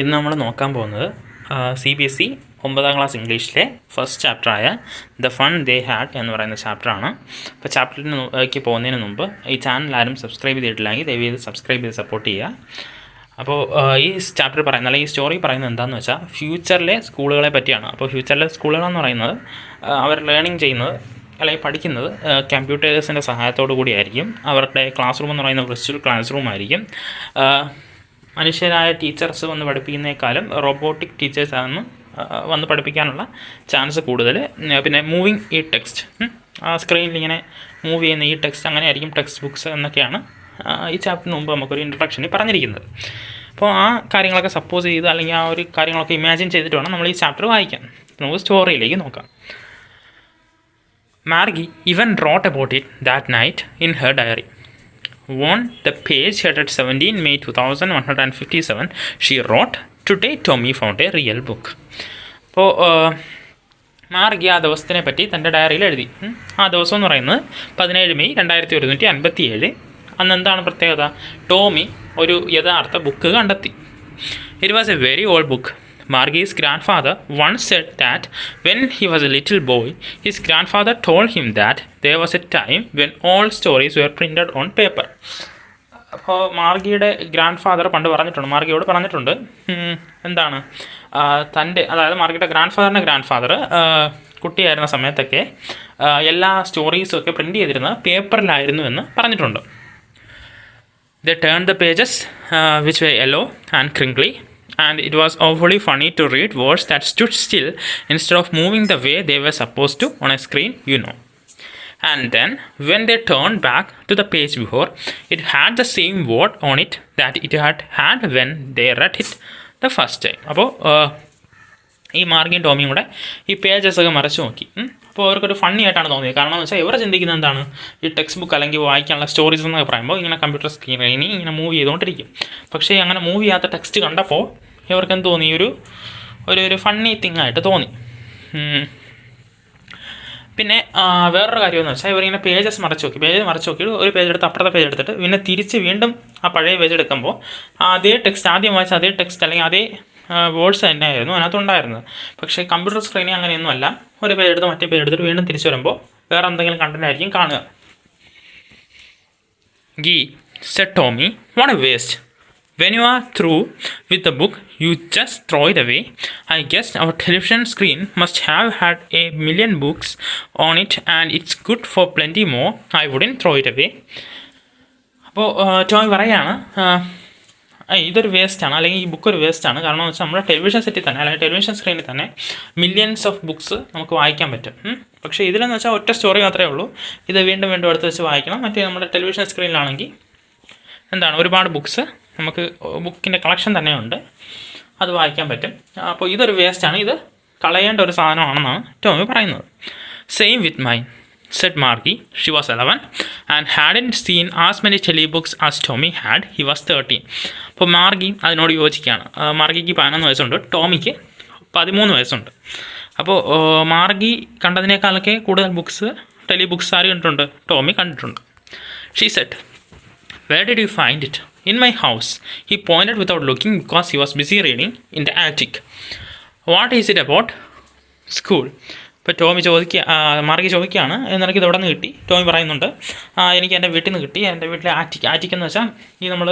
ഇന്ന് നമ്മൾ നോക്കാൻ പോകുന്നത് CBSE 9ാം ക്ലാസ് ഇംഗ്ലീഷിലെ ഫസ്റ്റ് ചാപ്റ്ററായ ദ ഫൺ ദേ ഹാഡ് എന്ന് പറയുന്ന ചാപ്റ്ററാണ്. അപ്പോൾ ചാപ്റ്ററിലേക്ക് പോകുന്നതിന് മുമ്പ് ഈ ചാനൽ ആരും സബ്സ്ക്രൈബ് ചെയ്തിട്ടില്ലെങ്കിൽ ദയവ് ചെയ്ത് സബ്സ്ക്രൈബ് ചെയ്ത് സപ്പോർട്ട് ചെയ്യുക. അപ്പോൾ ഈ ചാപ്റ്റർ പറയുന്നത് അല്ലെങ്കിൽ ഈ സ്റ്റോറി പറയുന്നത് എന്താണെന്ന് വെച്ചാൽ ഫ്യൂച്ചറിലെ സ്കൂളുകളെ പറ്റിയാണ്. അപ്പോൾ ഫ്യൂച്ചറിലെ സ്കൂളുകളെന്ന് പറയുന്നത് അവർ ലേണിംഗ് ചെയ്യുന്നത് അല്ലെങ്കിൽ പഠിക്കുന്നത് കമ്പ്യൂട്ടേഴ്സിൻ്റെ സഹായത്തോടു കൂടിയായിരിക്കും. അവരുടെ ക്ലാസ് റൂം എന്ന് പറയുന്നത് വിർച്വൽ ക്ലാസ് റൂം ആയിരിക്കും. മനുഷ്യരായ ടീച്ചേഴ്സ് വന്ന് പഠിപ്പിക്കുന്നേക്കാളും റോബോട്ടിക് ടീച്ചേഴ്സാണ് വന്ന് പഠിപ്പിക്കാനുള്ള ചാൻസ് കൂടുതൽ. പിന്നെ മൂവിങ് ഈ ടെക്സ്റ്റ്, സ്ക്രീനിൽ ഇങ്ങനെ മൂവ് ചെയ്യുന്ന ഈ ടെക്സ്റ്റ്, അങ്ങനെയായിരിക്കും ടെക്സ്റ്റ് ബുക്സ് എന്നൊക്കെയാണ് ഈ ചാപ്റ്ററിന് മുമ്പ് നമുക്കൊരു ഇൻട്രൊഡക്ഷനിൽ പറഞ്ഞിരിക്കുന്നത്. അപ്പോൾ ആ കാര്യങ്ങളൊക്കെ സപ്പോസ് ചെയ്ത് അല്ലെങ്കിൽ ആ ഒരു കാര്യങ്ങളൊക്കെ ഇമാജിൻ ചെയ്തിട്ട് വേണം നമ്മൾ ഈ ചാപ്റ്റർ വായിക്കാൻ. നമുക്ക് സ്റ്റോറിയിലേക്ക് നോക്കാം. Margi even wrote about it that night in her diary. On the page headed 17 May 2157, she wrote, "Today Tommy found a real book." അപ്പോൾ മാർഗി ആ ദിവസത്തിനെ പറ്റി തൻ്റെ ഡയറിയിൽ എഴുതി. ആ ദിവസം എന്ന് പറയുന്നത് 17 മെയ് 2157. അന്ന് എന്താണ് പ്രത്യേകത? ടോമി ഒരു യഥാർത്ഥ ബുക്ക് കണ്ടെത്തി. It was A very old book. Margie's grandfather once said that when he was a little boy, his grandfather told him that there was a time when all stories were printed on paper. അപ്പോൾ മാർഗിയുടെ grand father മാർഗിയോട് പറഞ്ഞിട്ടുണ്ട് എന്താണ് തൻ്റെ, അതായത് മാർഗിയുടെ grand father കുട്ടിയായിരുന്ന സമയത്തൊക്കെ എല്ലാ സ്റ്റോറീസും ഒക്കെ print ചെയ്തിരുന്നത് പേപ്പറിലായിരുന്നു എന്ന് പറഞ്ഞിട്ടുണ്ട്. They turned the pages which were yellow and crinkly, and it was awfully funny to read words that stood still instead of moving the way they were supposed to on a screen, you know. And then when they turned back to the page before, it had the same word on it that it had when they read it the first time. അപ്പോൾ ഈ മാർഗിയും ടോമിയും കൂടെ ഈ pages ഒക്കെ മറച്ചു നോക്കി. അപ്പോൾ അവർക്കൊരു funny ആയിട്ടാണ് തോന്നിയത്. കാരണം എന്ന് വെച്ചാൽ ഇവർ ചിന്തിക്കുന്നത് എന്താണ്, ഈ ടെക്സ്റ്റ് ബുക്ക് അല്ലെങ്കിൽ വായിക്കാനുള്ള സ്റ്റോറീസ് എന്നൊക്കെ പറയുമ്പോൾ ഇങ്ങനെ കമ്പ്യൂട്ടർ സ്ക്രീനിൽ ഇങ്ങനെ മൂവ് ചെയ്തുകൊണ്ടിരിക്കും. പക്ഷേ അങ്ങനെ മൂവ് ചെയ്യാത്ത ടെക്സ്റ്റ് കണ്ടപ്പോൾ ഇവർക്ക് എന്ത് തോന്നി, ഒരു ഫണ്ണി തിങ് ആയിട്ട് തോന്നി. പിന്നെ വേറൊരു കാര്യമെന്ന് വെച്ചാൽ ഇവരിങ്ങനെ പേജ് മറച്ചു നോക്കി ഒരു പേജ് എടുത്ത് അപ്പുറത്തെ പേജ് എടുത്തിട്ട് പിന്നെ തിരിച്ച് വീണ്ടും ആ പഴയ പേജ് എടുക്കുമ്പോൾ അതേ ടെക്സ്റ്റ്, ആദ്യം വായിച്ച അതേ ടെക്സ്റ്റ് അല്ലെങ്കിൽ അതേ വേർഡ്സ് തന്നെയായിരുന്നു അതിനകത്തുണ്ടായിരുന്നത്. പക്ഷേ കമ്പ്യൂട്ടർ സ്ക്രീനിൽ അങ്ങനെയൊന്നുമല്ല. ഒരു പേജ് എടുത്ത് മറ്റേ പേജ് എടുത്തിട്ട് വീണ്ടും തിരിച്ചു വരുമ്പോൾ വേറെ എന്തെങ്കിലും കണ്ടന്റ് ആയിരിക്കും കാണുക. "Gee," said Tommy, "what a waste. When you are through with the book, you just throw it away. I guess our television screen must have had a million books on it and it's good for plenty more. I wouldn't throw it away." അപ്പോൾ ടോമി പറയാണ് ഇതൊരു വേസ്റ്റാണ്, അല്ലെങ്കിൽ ഈ book ഒരു വേസ്റ്റാണ്. കാരണം എന്ന് വെച്ചാൽ നമ്മുടെ ടെലിവിഷൻ സെറ്റിൽ തന്നെ അല്ലെങ്കിൽ ടെലിവിഷൻ സ്ക്രീനിൽ തന്നെ മില്യൺസ് ഓഫ് ബുക്സ് നമുക്ക് വായിക്കാൻ പറ്റും. പക്ഷേ ഇതിലെന്ന് വെച്ചാൽ ഒറ്റ സ്റ്റോറി മാത്രമേ ഉള്ളൂ. ഇത് വീണ്ടും എടുത്ത് വെച്ച് വായിക്കണം. മറ്റേ നമ്മുടെ ടെലിവിഷൻ സ്ക്രീനിലാണെങ്കിൽ എന്താണ്, ഒരുപാട് ബുക്സ് നമുക്ക് ബുക്കിൻ്റെ കളക്ഷൻ തന്നെ ഉണ്ട്, അത് വായിക്കാൻ പറ്റും. അപ്പോൾ ഇതൊരു വേസ്റ്റാണ്, ഇത് കളയേണ്ട ഒരു സാധനമാണെന്നാണ് ടോമി പറയുന്നത്. "Same with mine," said Margie. She was 11 and hadn't seen as many telebooks as Tommy had. He was 13. അപ്പോൾ മാർഗി അതിനോട് യോജിക്കുകയാണ്. മാർഗിക്ക് 11 വയസ്സുണ്ട്, ടോമിക്ക് 13 വയസ്സുണ്ട്. അപ്പോൾ മാർഗി കണ്ടതിനേക്കാളൊക്കെ കൂടുതൽ ടെലി ബുക്സ് ആര് കണ്ടിട്ടുണ്ട്? ടോമി കണ്ടിട്ടുണ്ട്. She said, "Where did you find it?" "In my house." He pointed without looking because he was busy reading in the attic. "What is it about?" "School." ഇപ്പോൾ മാർഗി ചോദിക്കുകയാണ് നിനക്ക് ഇത് എവിടെ നിന്ന് കിട്ടി? ടോമി പറയുന്നുണ്ട് എനിക്ക് എൻ്റെ വീട്ടിൽ നിന്ന് കിട്ടി. എൻ്റെ വീട്ടിലെ ആറ്റിക് എന്ന് വെച്ചാൽ ഈ നമ്മൾ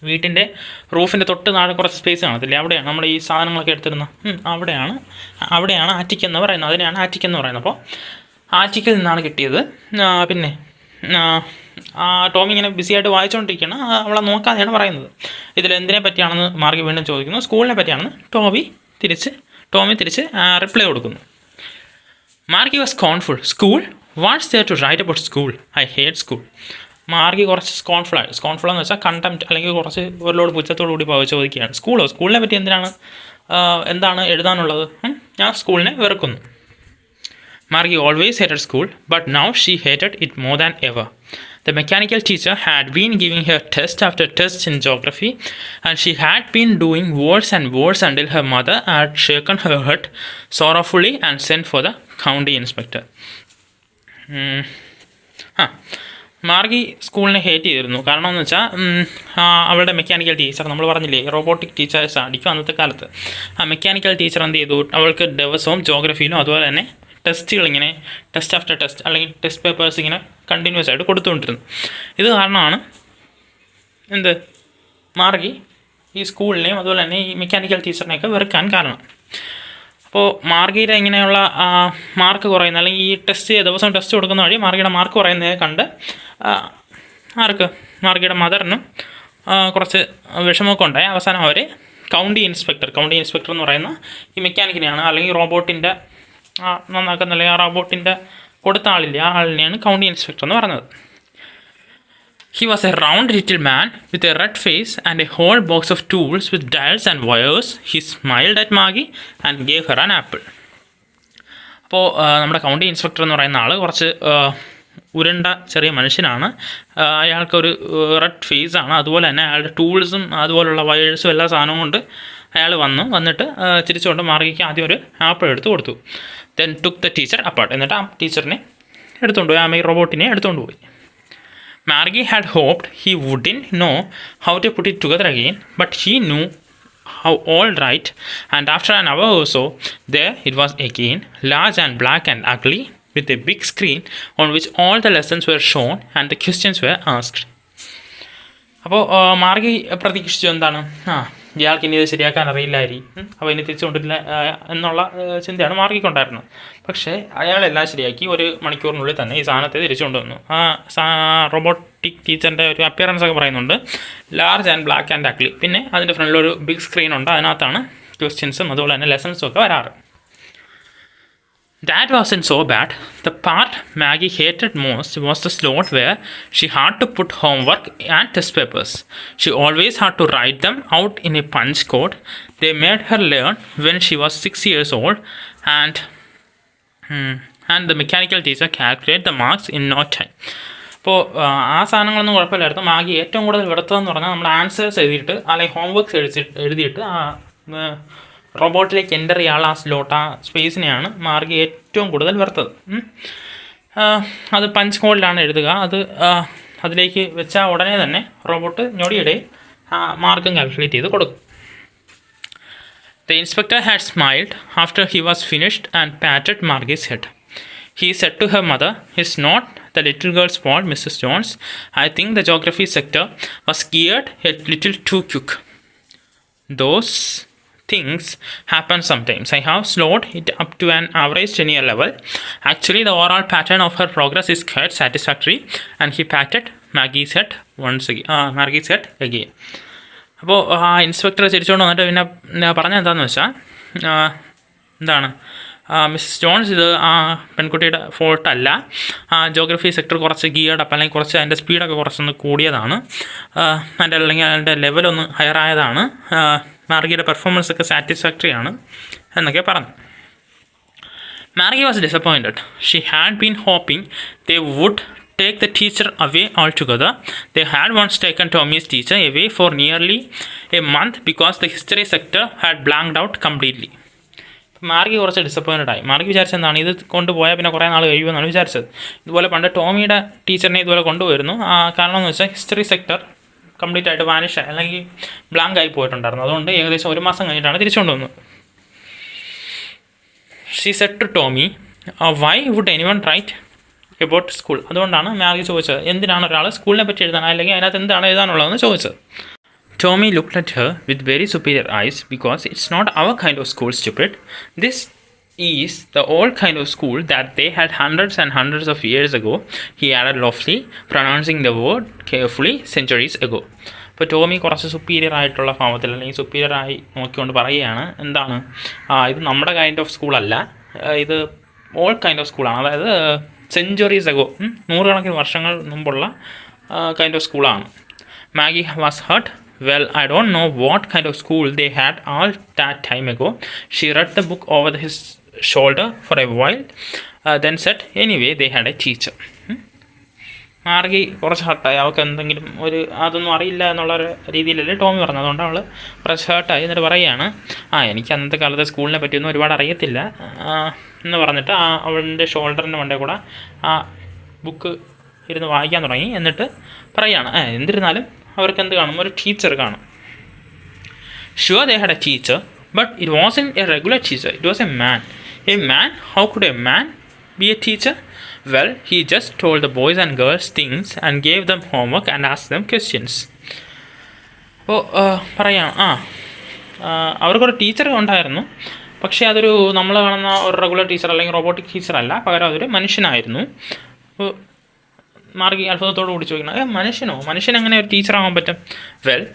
വീട്ടിൻ്റെ റൂഫിൻ്റെ തൊട്ട് താഴെ കുറച്ച് സ്പേസ് കാണത്തില്ലേ, അവിടെയാണ് നമ്മൾ ഈ സാധനങ്ങളൊക്കെ എടുത്തിരുന്നത്. അവിടെയാണ് ആറ്റിക് എന്ന് പറയുന്നത്, അതിനെയാണ് ആറ്റിക് എന്ന് പറയുന്നത്. അപ്പോൾ ആറ്റിക്കിൽ നിന്നാണ് കിട്ടിയത്. പിന്നെ ടോമി ഇങ്ങനെ ബിസിയായിട്ട് വായിച്ചുകൊണ്ടിരിക്കുകയാണ്, അവളെ നോക്കാതെയാണ് പറയുന്നത്. ഇതിലെന്തിനെ പറ്റിയാണെന്ന് മാർഗി വീണ്ടും ചോദിക്കുന്നു. സ്കൂളിനെ പറ്റിയാണെന്ന് ടോമി തിരിച്ച് റിപ്ലൈ കൊടുക്കുന്നു. Margi was സ്കോൺഫുൾ. "School? What's there to write about school? I hate school." Margi കുറച്ച് സ്കോൺഫുൾ എന്ന് വെച്ചാൽ കണ്ടംപ്റ്റ്, അല്ലെങ്കിൽ കുറച്ച് ഒരു ലോഡ് പുച്ഛത്തോടു കൂടി ചോദിക്കുകയാണ്. സ്കൂളിനെ പറ്റി എന്താണ് എഴുതാനുള്ളത്? ഞാൻ സ്കൂളിനെ വെറുക്കുന്നു. Margie always hated school, but now she hated it more than ever. The mechanical teacher had been giving her test after test in geography, and she had been doing worse and worse until her mother had shaken her head sorrowfully and sent for the county inspector. Margi സ്കൂളിനെ hate ചെയ്തിരുന്നു. കാരണം എന്ന് വെച്ചാൽ അവളുടെ mechanical teacher, നമ്മൾ പറഞ്ഞില്ലേ robotic teachers അടിക്കും അന്നത്തെ കാലത്ത്. ആ മെക്കാനിക്കൽ ടീച്ചർ എന്ത് ചെയ്തു, അവൾക്ക് ദിവസവും ജോഗ്രഫിയിലും അതുപോലെ തന്നെ ടെസ്റ്റുകൾ ഇങ്ങനെ ടെസ്റ്റ് ആഫ്റ്റർ ടെസ്റ്റ് അല്ലെങ്കിൽ ടെസ്റ്റ് പേപ്പേഴ്സ് ഇങ്ങനെ കണ്ടിന്യൂസ് ആയിട്ട് കൊടുത്തുകൊണ്ടിരുന്നു. ഇത് കാരണമാണ് മാർഗി ഈ സ്കൂളിനെയും അതുപോലെ തന്നെ ഈ മെക്കാനിക്കൽ ടീച്ചറിനെയൊക്കെ വെറുക്കാൻ കാരണം. അപ്പോൾ മാർഗിയുടെ ഇങ്ങനെയുള്ള മാർക്ക് കുറയുന്ന അല്ലെങ്കിൽ ഈ ദിവസം ടെസ്റ്റ് കൊടുക്കുന്ന വഴി മാർഗിയുടെ മാർക്ക് കുറയുന്നത് കണ്ട് മാർഗിയുടെ മദറിനും കുറച്ച് വിഷമമൊക്കെ ഉണ്ടായി. അവസാനം അവർ കൗണ്ടി ഇൻസ്പെക്ടർ എന്ന് പറയുന്ന ഈ മെക്കാനിക്കിനെയാണ്, അല്ലെങ്കിൽ റോബോട്ടിൻ്റെ നന്നാക്കുന്ന അല്ലെങ്കിൽ ആ റോബോട്ടിൻ്റെ കൊടുത്ത ആളില്ലേ ആ ആളിനെയാണ് കൗണ്ടി ഇൻസ്പെക്ടർ എന്ന് പറഞ്ഞത്. He was a round little man with a red face and a whole box of tools with dials and wires. He smiled at Maggie and gave her an apple. അപ്പോൾ നമ്മുടെ county inspector എന്ന് പറയുന്ന ആൾ കുറച്ച് ഉരുണ്ട ചെറിയ മനുഷ്യനാണ്. അയാൾക്കൊരു red face ആണ്. അതുപോലെ തന്നെ അയാളുടെ ടൂൾസും അതുപോലുള്ള വയേഴ്സും എല്ലാ സാധനവും കൊണ്ട് അയാൾ വന്നിട്ട് തിരിച്ചുകൊണ്ട് മാർഗിക്ക് ആദ്യം ഒരു ആപ്പിൾ എടുത്ത് കൊടുത്തു. Then took the teacher apart. എന്നിട്ട് ആ ടീച്ചറിനെ എടുത്തുകൊണ്ട് പോയി, ആ റോബോട്ടിനെ എടുത്തുകൊണ്ട് പോയി. Margie had hoped he wouldn't know how to put it together again, but he knew how all right, and after an hour or so, there it was again, large and black and ugly, with a big screen on which all the lessons were shown and the questions were asked. അപ്പോൾ മാർഗി പ്രതീക്ഷിച്ചു എന്താണ്, ഇയാൾക്ക് ഇനി ഇത് ശരിയാക്കാൻ അറിയില്ലായിരിക്കും, അപ്പോൾ ഇനി തിരിച്ചു കൊണ്ടില്ല എന്നുള്ള ചിന്തയാണ് മാർഗിക്കുണ്ടായിരുന്നത്. പക്ഷേ അയാളെല്ലാം ശരിയാക്കി 1 മണിക്കൂറിനുള്ളിൽ തന്നെ ഈ സാധനത്തെ തിരിച്ചു കൊണ്ടുവന്നു. റോബോട്ടിക് ടീച്ചറിൻ്റെ ഒരു അപ്പിയറൻസ് ഒക്കെ പറയുന്നുണ്ട്, large and black and ugly. പിന്നെ അതിൻ്റെ ഫ്രണ്ടിലൊരു ബിഗ് സ്ക്രീൻ ഉണ്ട്, അതിനകത്താണ് ക്വസ്റ്റ്യൻസും അതുപോലെ തന്നെ ലെസൺസും ഒക്കെ വരാറ്. That wasn't so bad. The part Maggie hated most was the slot where she had to put homework and test papers. She always had to write them out in a punch code. They made her learn when she was 6 years old, and the mechanical teacher calculated the marks in no time. അപ്പോൾ ആ സാധനങ്ങളൊന്നും കുഴപ്പമില്ലായിരുന്നു. Maggi ഏറ്റവും കൂടുതൽ വെറുത്തതെന്ന് പറഞ്ഞാൽ നമ്മുടെ answers എഴുതിയിട്ട് അല്ലെങ്കിൽ ഹോംവർക്ക്സ് എഴുതിയിട്ട് റോബോട്ടിലേക്ക് എൻ്റർ ചെയ്യാനുള്ള ആ സ്ലോട്ട്, ആ സ്പേസിനെയാണ് മാർഗി ഏറ്റവും കൂടുതൽ വെറുത്തത്. അത് പഞ്ച് കോഡിലാണ് എഴുതുക. അതിലേക്ക് വെച്ചാൽ ഉടനെ തന്നെ റോബോട്ട് ഞൊടിയിടെ മാർക്കും കാൽക്കുലേറ്റ് ചെയ്ത് കൊടുക്കും. The inspector had smiled after he was finished and patted Margie's head. He said to her mother, "It's not the little girl's fault, Mrs. Jones. I think the geography sector was geared a little too quick. Those things happen sometimes. I have slowed it up to an average 10-year level. Actually, the overall pattern of her progress is quite satisfactory." And he patted Maggie's head again. അപ്പോൾ ആ inspector തിരിച്ചുകൊണ്ട് വന്നിട്ട് പിന്നെ പറഞ്ഞത് എന്താണെന്ന് വെച്ചാൽ Mrs John's, ഇത് ആ പെൺകുട്ടിയുടെ ഫോൾട്ടല്ല. ജോഗ്രഫി സെക്ടർ കുറച്ച് ഗിയർഡ് അപ്പ് അല്ലെങ്കിൽ കുറച്ച് അതിൻ്റെ സ്പീഡൊക്കെ കുറച്ചൊന്ന് കൂടിയതാണ്, അല്ലെങ്കിൽ അതിൻ്റെ ലെവലൊന്ന് ഹയർ ആയതാണ്, മാർഗിയുടെ പെർഫോമൻസ് ഒക്കെ സാറ്റിസ്ഫാക്ടറി ആണ് എന്നൊക്കെ പറഞ്ഞു. Margie was disappointed. She had been hoping they would take the teacher away altogether. They had once taken Tommy's teacher away for nearly a month because the history sector had blanked out completely. Margi കുറച്ച് disappointed ആയി. മാർഗി വിചാരിച്ചെന്താണ്, ഇത് കൊണ്ടുപോയാൽ പിന്നെ കുറേ നാൾ കഴിയുമെന്നാണ് വിചാരിച്ചത്. ഇതുപോലെ പണ്ട് ടോമിയുടെ ടീച്ചറിനെ ഇതുപോലെ കൊണ്ടുപോയിരുന്നു. കാരണം എന്ന് വെച്ചാൽ ഹിസ്റ്ററി സെക്ടർ കംപ്ലീറ്റ് ആയിട്ട് വാനിഷ് അല്ലെങ്കിൽ ബ്ലാങ്ക് ആയി പോയിട്ടുണ്ടായിരുന്നു. അതുകൊണ്ട് ഏകദേശം 1 മാസം കഴിഞ്ഞിട്ടാണ് തിരിച്ചുകൊണ്ടുവന്നത്. She said to Tommy, why would anyone write about school. അതുകൊണ്ടാണ് മാർഗി ചോദിച്ചത്, എന്തിനാണ് ഒരാൾ സ്കൂളിനെ പറ്റി എഴുതാൻ അല്ലെങ്കിൽ അതിനകത്ത് എന്താണ് എഴുതാനുള്ളതെന്ന് ചോദിച്ചത്. Tommy looked at her with very superior eyes. "Because it's not our kind of school, stupid. This is the old kind of school that they had hundreds and hundreds of years ago," he added loftily, pronouncing the word carefully, "centuries ago." അപ്പോൾ ടോമി കുറച്ച് superior ആയിട്ടുള്ള ഭാവത്തിൽ അല്ലെങ്കിൽ superior ആയി നോക്കിക്കൊണ്ട് പറയുകയാണ്, എന്താണ്, ഇത് നമ്മുടെ കൈൻഡ് ഓഫ് സ്കൂളല്ല, ഇത് ഓൾഡ് കൈൻഡ് ഓഫ് സ്കൂളാണ്, അതായത് സെഞ്ച്വറീസ് അഗോ, നൂറുകണക്കിന് വർഷങ്ങൾ മുമ്പുള്ള കൈൻഡ് ഓഫ് സ്കൂളാണ്. Maggi was hurt. "Well, I don't know what kind of school they had all that time ago." She read the book over his shoulder for a while, then said, "Anyway, they had a teacher." Margi കുറച്ച് ഹർട്ടായി. അവൾക്ക് എന്തെങ്കിലും അതൊന്നും അറിയില്ല എന്നുള്ള രീതിയിലല്ലേ ടോമി പറഞ്ഞത്. അതുകൊണ്ട് അവൾ കുറച്ച് ഹർട്ടായി. എന്നിട്ട് പറയുകയാണ്, എനിക്ക് അന്നത്തെ കാലത്തെ സ്കൂളിനെ പറ്റിയൊന്നും ഒരുപാട് അറിയത്തില്ല എന്ന് പറഞ്ഞിട്ട് അവളുടെ ഷോൾഡറിൻ്റെ മണ്ടേ കൂടെ ആ ബുക്ക് ഇരുന്ന് വായിക്കാൻ തുടങ്ങി. എന്നിട്ട് പറയുകയാണ്, എന്നിരുന്നാലും അവർക്ക് എന്ത് കാണും, ഒരു ടീച്ചർ കാണും. Sure, they had a teacher, but it wasn't a regular teacher. It was a man. A man? How could a man be a teacher? Well, he just told the boys and girls things and gave them homework and asked them questions. അപ്പോൾ പറയാം, അവർക്കൊരു teacher ഉണ്ടായിരുന്നു. പക്ഷേ അതൊരു നമ്മൾ കാണുന്ന ഒരു regular teacher അല്ലെങ്കിൽ റോബോട്ടിക് ടീച്ചറല്ല, പകരം അതൊരു മനുഷ്യനായിരുന്നു. അപ്പോൾ മാർഗി അത്ഭുതത്തോട് കൂടി ചോദിക്കണം, മനുഷ്യൻ എങ്ങനെ ഒരു ടീച്ചറാകാൻ പറ്റും? വെൽ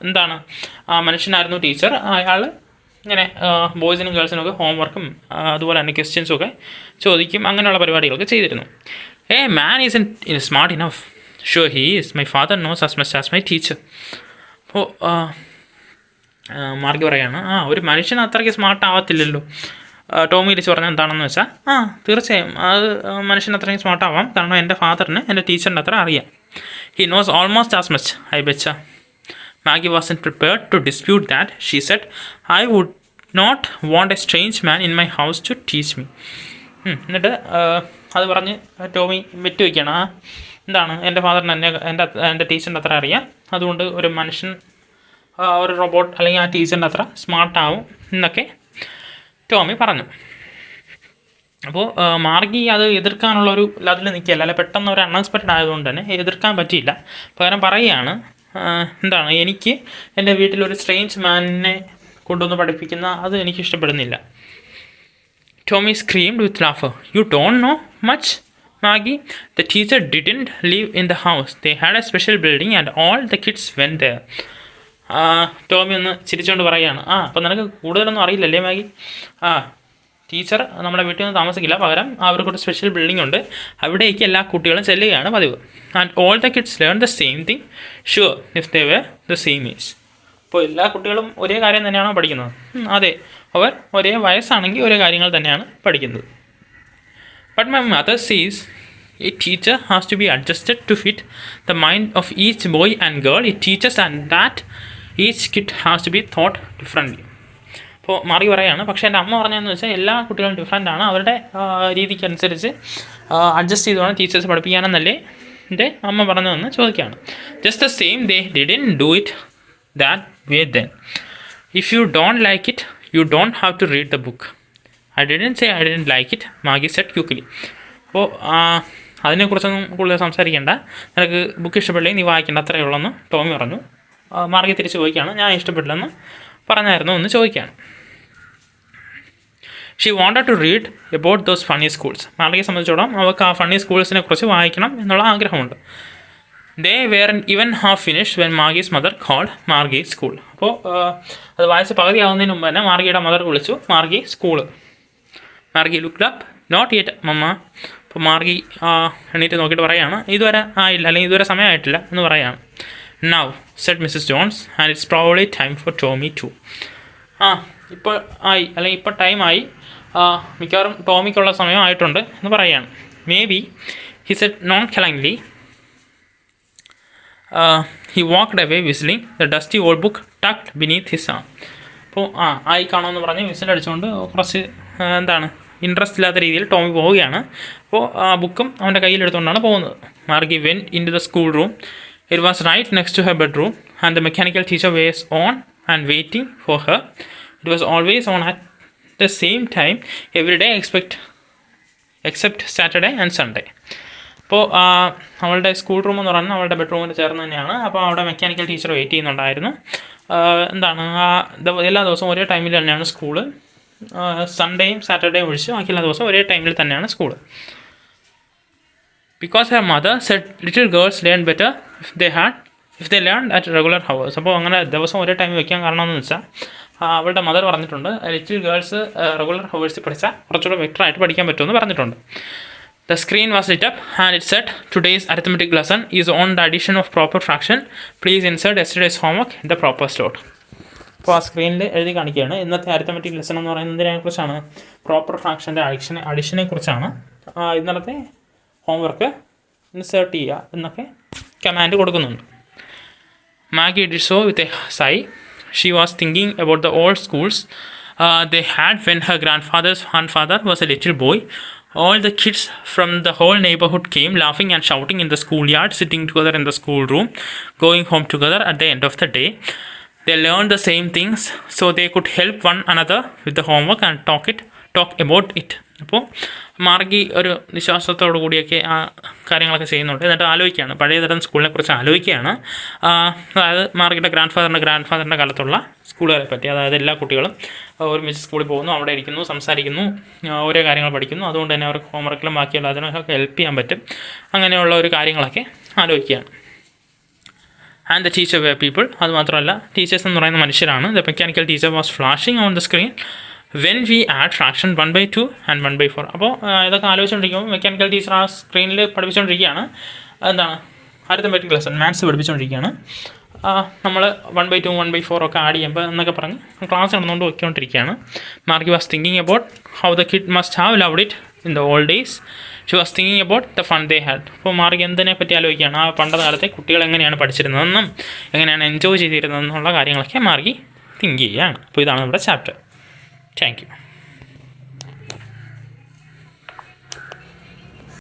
എന്താണ്, മനുഷ്യനായിരുന്നു ടീച്ചർ. അയാൾ ഇങ്ങനെ ബോയ്സിനും ഗേൾസിനൊക്കെ ഹോംവർക്കും അതുപോലെ തന്നെ ക്വസ്റ്റ്യൻസും ഒക്കെ ചോദിക്കും, അങ്ങനെയുള്ള പരിപാടികളൊക്കെ ചെയ്തിരുന്നു. Man is in smart enough. Sure he is. My father knows as much as my teacher. അപ്പോൾ മാർഗി പറയാണ്, ഒരു മനുഷ്യൻ അത്രയ്ക്ക് സ്മാർട്ട് ആവത്തില്ലല്ലോ. ടോമി തിരിച്ച് പറഞ്ഞാൽ എന്താണെന്ന് വെച്ചാൽ, തീർച്ചയായും അത് മനുഷ്യൻ അത്രയും സ്മാർട്ട് ആവാം, കാരണം എൻ്റെ ഫാദറിന് എൻ്റെ ടീച്ചറിൻ്റെ അത്ര അറിയാം. He knows almost as much, I betcha. Maggie wasn't prepared to dispute that. She said, I would not want a strange man in my house to teach me. എന്നിട്ട് അത് പറഞ്ഞ് ടോമി വെറ്റ് വയ്ക്കുകയാണ്, എന്താണ്, എൻ്റെ ഫാദറിന് എൻ്റെ ടീച്ചറിൻ്റെ അത്ര അറിയാം, അതുകൊണ്ട് ഒരു മനുഷ്യൻ ഒരു റോബോട്ട് അല്ലെങ്കിൽ ആ ടീച്ചറിൻ്റെ അത്ര സ്മാർട്ടാവും എന്നൊക്കെ ടോമി പറഞ്ഞു. അപ്പോൾ മാർഗി അത് എതിർക്കാനുള്ളൊരു അതിൽ നിൽക്കുകയല്ല, അല്ല പെട്ടെന്ന് ഒരു അൺഎക്സ്പെക്റ്റഡ് ആയതുകൊണ്ട് തന്നെ എതിർക്കാൻ പറ്റിയില്ല. പകരം പറയുകയാണ്, എന്താണ്, എനിക്ക് എൻ്റെ വീട്ടിലൊരു സ്ട്രേഞ്ച് മാനിനെ കൊണ്ടുവന്ന് പഠിപ്പിക്കുന്ന അത് എനിക്ക് ഇഷ്ടപ്പെടുന്നില്ല. Tommy screamed with laughter. You don't know much, Maggie. The teacher didn't live in the house. They had a special building and all the kids went there. Tommy ഒന്ന് ചിരിച്ചുകൊണ്ട് പറയുകയാണ്, അപ്പോൾ നിനക്ക് കൂടുതലൊന്നും അറിയില്ലല്ലേ മാഗി. ടീച്ചർ നമ്മുടെ വീട്ടിൽ നിന്ന് താമസിക്കില്ല, പകരം അവർക്കൊരു സ്പെഷ്യൽ ബിൽഡിംഗ് ഉണ്ട്, അവിടേക്ക് എല്ലാ കുട്ടികളും ചെല്ലുകയാണ് പതിവ്. And all the kids learn the same thing, sure if they were the same age. അപ്പോൾ എല്ലാ കുട്ടികളും ഒരേ കാര്യം തന്നെയാണോ പഠിക്കുന്നത്? അതെ, അവർ ഒരേ വയസ്സാണെങ്കിൽ ഒരേ കാര്യങ്ങൾ തന്നെയാണ് പഠിക്കുന്നത്. But my mother says a teacher has to be adjusted to fit the mind of each boy and girl. It teachers and that each kid has to be taught differently. അപ്പോൾ മാറി പറയുകയാണ്, പക്ഷേ എൻ്റെ അമ്മ പറഞ്ഞതെന്ന് വെച്ചാൽ എല്ലാ കുട്ടികളും ഡിഫറെൻ്റാണ്, അവരുടെ രീതിക്കനുസരിച്ച് അഡ്ജസ്റ്റ് ചെയ്ത് വേണം ടീച്ചേഴ്സ് പഠിപ്പിക്കാനെന്നല്ലേ എൻ്റെ അമ്മ പറഞ്ഞതെന്ന് ചോദിക്കുകയാണ്. Just the same they didn't do it that way then. If you don't like it you don't have to read the book. I didn't say I didn't like it, Maggie said quickly. അപ്പോൾ അതിനെക്കുറിച്ചൊന്നും കൂടുതൽ സംസാരിക്കേണ്ട, നിനക്ക് book ഇഷ്ടപ്പെട്ടില്ലെങ്കിൽ നീ വായിക്കേണ്ട, അത്രയേ ഉള്ളെന്ന് ടോമി പറഞ്ഞു. മാർഗി തിരിച്ച് ചോദിക്കുകയാണ്, ഞാൻ ഇഷ്ടപ്പെട്ടില്ലെന്ന് പറഞ്ഞായിരുന്നു എന്ന് ചോദിക്കുകയാണ്. She wanted to read about those funny schools. മാർഗിയെ സംബന്ധിച്ചോളം അവർക്ക് ആ ഫണ്ണി സ്കൂൾസിനെ കുറിച്ച് വായിക്കണം എന്നുള്ള ആഗ്രഹമുണ്ട്. They were even half finish when Margie's mother called Margie school. അപ്പോൾ അത് വായിച്ച് പകുതിയാവുന്നതിന് മുമ്പ് തന്നെ മാർഗിയുടെ മദർ വിളിച്ചു, Margie school. Margie looked up. Not yet mamma. അപ്പോൾ മാർഗി എണീറ്റ് നോക്കിയിട്ട് പറയുകയാണ്, ഇതുവരെ ആയില്ല, അല്ലെങ്കിൽ ഇതുവരെ സമയമായിട്ടില്ല എന്ന് പറയുകയാണ്. Now said Mrs Jones and it's probably time for Tommy too. ഇപ്പോൾ ആയി, അല്ലെങ്കിൽ ഇപ്പോൾ ടൈമായി, മിക്കവാറും ടോമിക്കുള്ള സമയമായിട്ടുണ്ട് എന്ന് പറയുകയാണ്. Maybe he said nonchalantly. He walked away whistling the dusty old book tucked beneath his arm. അപ്പോൾ ആയി കാണുമെന്ന് പറഞ്ഞ് വിസിലടിച്ചുകൊണ്ട് കുറച്ച് എന്താണ് ഇൻട്രസ്റ്റ് ഇല്ലാത്ത രീതിയിൽ ടോമി പോവുകയാണ്. അപ്പോൾ ആ ബുക്കും അവൻ്റെ കയ്യിലെടുത്തുകൊണ്ടാണ് പോകുന്നത്. Margie went into the school room. It was right next to her bedroom and the mechanical teacher was on and waiting for her. It was always on at the same time every day except Saturday and Sunday. അപ്പോൾ അവളുടെ school room എന്ന് പറഞ്ഞാൽ അവളുടെ ബെഡ്റൂമിന് ചേർന്ന് തന്നെയാണ്. അപ്പോൾ അവിടെ mechanical teacher wait ചെയ്യുന്നുണ്ടായിരുന്നു. എന്താണ് എല്ലാ ദിവസവും ഒരേ ടൈമിൽ തന്നെയാണ് സ്കൂള്. സൺഡേയും സാറ്റർഡേയും ഒഴിച്ച് ബാക്കി എല്ലാ ദിവസവും ഒരേ ടൈമിൽ തന്നെയാണ് school. Because her mother said little girls learn better if they learn at regular hours. അപ്പോൾ അങ്ങനെ ദിവസം ഒരേ ടൈമിൽ വയ്ക്കാൻ കാരണമെന്ന് വെച്ചാൽ അവളുടെ മദർ പറഞ്ഞിട്ടുണ്ട്, ലിറ്റിൽ ഗേൾസ് റെഗുലർ ഹവേഴ്സിൽ പഠിച്ചാൽ കുറച്ചുകൂടെ ബെറ്ററായിട്ട് പഠിക്കാൻ പറ്റുമെന്ന് പറഞ്ഞിട്ടുണ്ട്. The screen was lit up and it said today's arithmetic lesson is on the addition of proper fraction. Please insert yesterday's homework in the proper slot. അപ്പോൾ ആ സ്ക്രീനിൽ എഴുതി കാണിക്കുകയാണ്. ഇന്നത്തെ അരിത്മെറ്റിക് ലെസൺ എന്ന് പറയുന്നതിനെക്കുറിച്ചാണ്, പ്രോപ്പർ ഫ്രാക്ഷൻ്റെ അഡിഷനെ കുറിച്ചാണ്. ഇന്നലത്തെ ഹോംവർക്ക് ഇൻസേർട്ട് ചെയ്യുക എന്നൊക്കെ കമാൻഡ് കൊടുക്കുന്നുണ്ട്. Maggie did so with a sigh. She was thinking about the old schools they had when her grandfather was a little boy. All the kids from the whole neighborhood came laughing and shouting in the schoolyard, sitting together in the schoolroom, going home together at the end of the day. They learned the same things so they could help one another with the homework and talk about it. അപ്പോൾ മാർഗി ഒരു വിശ്വാസത്തോടു കൂടിയൊക്കെ ആ കാര്യങ്ങളൊക്കെ ചെയ്യുന്നുണ്ട്. എന്നിട്ട് ആലോചിക്കുകയാണ്, പഴയ തരം സ്കൂളിനെ കുറിച്ച് ആലോചിക്കുകയാണ്. അതായത് മാർഗിയുടെ ഗ്രാൻഡ് ഫാദറിൻ്റെ കാലത്തുള്ള സ്കൂളുകളെ പറ്റി. അതായത് എല്ലാ കുട്ടികളും ഒരുമിച്ച് സ്കൂളിൽ പോകുന്നു, അവിടെ ഇരിക്കുന്നു, സംസാരിക്കുന്നു, ഓരോ കാര്യങ്ങൾ പഠിക്കുന്നു. അതുകൊണ്ട് തന്നെ അവർക്ക് ഹോംവർക്കിലും ബാക്കിയുള്ള അതിനൊക്കെ ഹെൽപ്പ് ചെയ്യാൻ പറ്റും. അങ്ങനെയുള്ള ഒരു കാര്യങ്ങളൊക്കെ ആലോചിക്കുകയാണ്. And the teacher were people. അതുമാത്രമല്ല, ടീച്ചേഴ്സ് എന്ന് പറയുന്ന മനുഷ്യരാണ്. The mechanical teacher was flashing on the screen when we add fraction 1/2 and 1/4. അപ്പോൾ ഇതൊക്കെ ആലോചിച്ചുകൊണ്ടിരിക്കുമ്പോൾ മെക്കാനിക്കൽ ടീച്ചർ ആ സ്ക്രീനിൽ പഠിപ്പിച്ചുകൊണ്ടിരിക്കുകയാണ്. എന്താണ്, അരിത്തമെറ്റിക് ലെസൺ, മാത്സ് പഠിപ്പിച്ചുകൊണ്ടിരിക്കുകയാണ്. നമ്മൾ 1/2 1/4 ഒക്കെ ആഡ് ചെയ്യുമ്പോൾ എന്നൊക്കെ പറഞ്ഞ് ക്ലാസ് നടന്നുകൊണ്ട് വയ്ക്കൊണ്ടിരിക്കുകയാണ്. Margie was thinking about how the kid must have loved it in the old days. She was thinking about the fun they had. അപ്പോൾ മാർഗി എന്തിനെ പറ്റി ആലോചിക്കുകയാണ്, ആ പണ്ടത്തെ കാലത്തെ കുട്ടികൾ എങ്ങനെയാണ് പഠിച്ചിരുന്നതെന്നും എങ്ങനെയാണ് എൻജോയ് ചെയ്തിരുന്നതെന്നുള്ള കാര്യങ്ങളൊക്കെ മാർഗി തിങ്ക് ചെയ്യുകയാണ്. അപ്പോൾ ഇതാണ് നമ്മുടെ ചാപ്റ്റർ. Thank you.